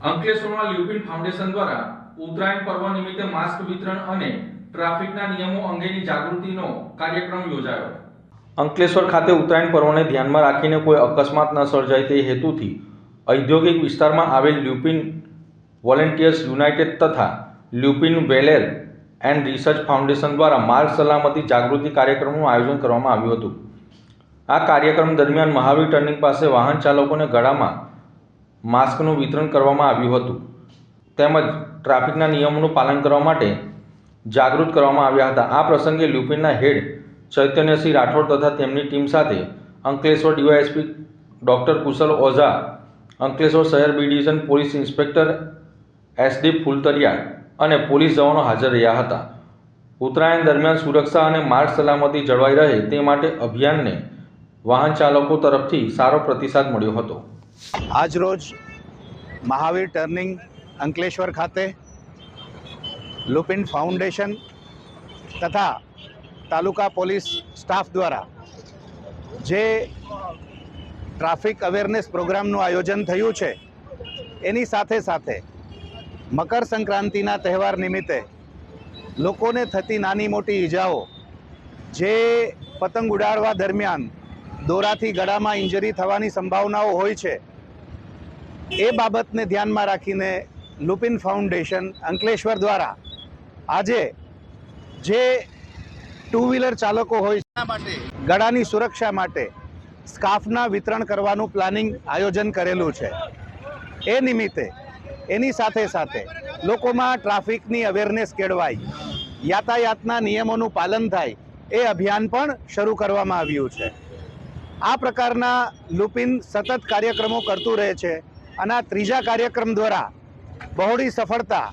અંકલેશ્વરમાં લ્યુપિન ફાઉન્ડેશન દ્વારા ઉત્તરાયણ પર્વ નિમિત્તે માસ્ક વિતરણ અને ટ્રાફિકના નિયમો અંગેની જાગૃતિનો કાર્યક્રમ યોજાયો। અંકલેશ્વર ખાતે ઉત્તરાયણ પર્વને ધ્યાનમાં રાખીને કોઈ અકસ્માત ન સર્જાય તે હેતુથી ઔદ્યોગિક વિસ્તારમાં આવેલ લ્યુપિન વોલેન્ટિયર્સ યુનાઇટેડ તથા લ્યુપિન વેલેર એન્ડ રિસર્ચ ફાઉન્ડેશન દ્વારા માર્ગ સલામતી જાગૃતિ કાર્યક્રમનું આયોજન કરવામાં આવ્યું હતું। આ કાર્યક્રમ દરમિયાન મહાવીર ટર્નિંગ પાસે વાહન ચાલકોને ગળામાં માસ્કનું વિતરણ કરવામાં આવ્યું હતું તેમજ ટ્રાફિકના નિયમોનું પાલન કરવા માટે જાગૃત કરવામાં આવ્યા હતા। આ પ્રસંગે લ્યુપિનના હેડ ચૈતન્યસિંહ રાઠોડ તથા તેમની ટીમ સાથે અંકલેશ્વર ડીવાયએસપી ડૉક્ટર કુશલ ઓઝા, અંકલેશ્વર શહેર B division police inspector SD Fultariya અને પોલીસ જવાનો હાજર રહ્યા હતા। ઉત્તરાયણ દરમિયાન સુરક્ષા અને માર્ગ સલામતી જળવાઈ રહે તે માટે અભિયાનને વાહન ચાલકો તરફથી સારો પ્રતિસાદ મળ્યો હતો। આજરોજ મહાવીર ટર્નિંગ અંકલેશ્વર ખાતે લ્યુપિન ફાઉન્ડેશન તથા તાલુકા પોલીસ સ્ટાફ દ્વારા જે ટ્રાફિક અવેરનેસ પ્રોગ્રામનું આયોજન થયું છે એની સાથે સાથે મકર સંક્રાંતિના તહેવાર નિમિત્તે લોકોને થતી નાની મોટી ઈજાઓ, જે પતંગ ઉડાડવા દરમિયાન દોરાથી ગળામાં ઇન્જરી થવાની સંભાવનાઓ હોય છે, એ બાબતને ધ્યાનમાં રાખીને લ્યુપિન ફાઉન્ડેશન અંકલેશ્વર દ્વારા આજે જે ટુ વ્હીલર ચાલકો હોય છે માટે ગળાની સુરક્ષા માટે સ્કાર્ફના વિતરણ કરવાનું પ્લાનિંગ આયોજન કરેલું છે। એ નિમિત્તે એની સાથે સાથે લોકોમાં ટ્રાફિકની અવેરનેસ કેળવાય, યાતાયાતના નિયમોનું પાલન થાય, એ અભિયાન પણ શરૂ કરવામાં આવ્યું છે। આ પ્રકારના લ્યુપિન સતત કાર્યક્રમો કરતું રહે છે અને આ ત્રીજા કાર્યક્રમ દ્વારા બહોળી સફળતા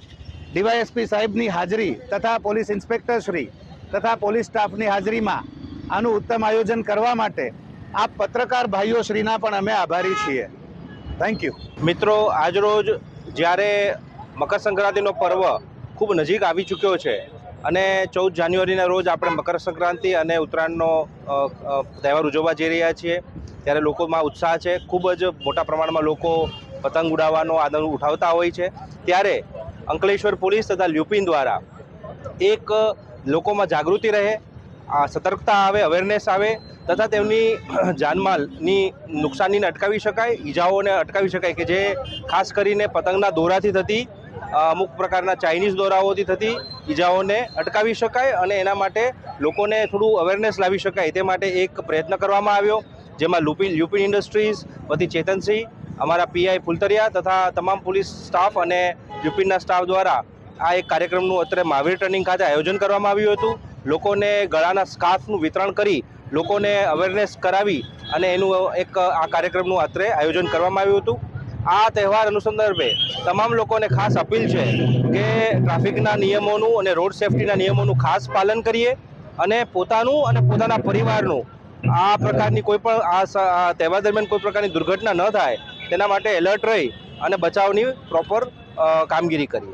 ડીવાયએસપી સાહેબની હાજરી તથા પોલીસ ઇન્સ્પેક્ટર શ્રી તથા પોલીસ સ્ટાફની હાજરીમાં આનું ઉત્તમ આયોજન કરવા માટે આ પત્રકાર ભાઈઓ શ્રીના પણ અમે આભારી છીએ। Thank you. મિત્રો, આજરોજ જ્યારે મકર સંક્રાંતિનો પર્વ ખૂબ નજીક આવી ચૂક્યો છે અને 14 જાન્યુઆરીના રોજ આપણે મકર સંક્રાંતિ અને ઉત્તરાયણનો તહેવાર ઉજવવા જઈ રહ્યા છીએ, ત્યારે લોકોમાં ઉત્સાહ છે। ખૂબ જ મોટા પ્રમાણમાં લોકો પતંગ ઉડાવવાનો આનંદ ઉઠાવતા હોય છે। ત્યારે અંકલેશ્વર પોલીસ તથા લ્યુપિન દ્વારા એક લોકોમાં જાગૃતિ રહે, સતર્કતા આવે, અવેરનેસ આવે તથા તેમની જાનમાલની નુકસાનીને અટકાવી શકાય, ઈજાઓને અટકાવી શકાય કે જે ખાસ કરીને પતંગના દોરાથી થતી, અમુક પ્રકારના ચાઇનીઝ દોરાઓથી થતી ઈજાઓને અટકાવી શકાય અને એના માટે લોકોને થોડું અવેરનેસ લાવી શકાય તે માટે એક પ્રયત્ન કરવામાં આવ્યો, જેમાં લ્યુપિન ઇન્ડસ્ટ્રીઝ વતી ચેતનસિંહ, અમારા PI ફૂલતરિયા તથા તમામ પોલીસ સ્ટાફ અને લ્યુપિનના સ્ટાફ દ્વારા આ એક કાર્યક્રમનું અત્યારે મહાવીર ટર્નિંગ ખાતે આયોજન કરવામાં આવ્યું હતું। લોકોને ગળાના સ્કાર્ફનું વિતરણ કરી લોકોને અવેરનેસ કરાવી અને એનું એક આ કાર્યક્રમનું અત્રે આયોજન કરવામાં આવ્યું હતું। આ તહેવાર અનુસંદર્ભે તમામ લોકોને ખાસ અપીલ છે કે ટ્રાફિકના નિયમોનું અને રોડ સેફ્ટીના નિયમોનું ખાસ પાલન કરીએ અને પોતાનું અને પોતાના પરિવારનું આ પ્રકારની કોઈ પણ આ તહેવાર દરમિયાન કોઈ પ્રકારની દુર્ઘટના ન થાય તેના માટે એલર્ટ રહી અને બચાવની પ્રોપર કામગીરી કરીએ।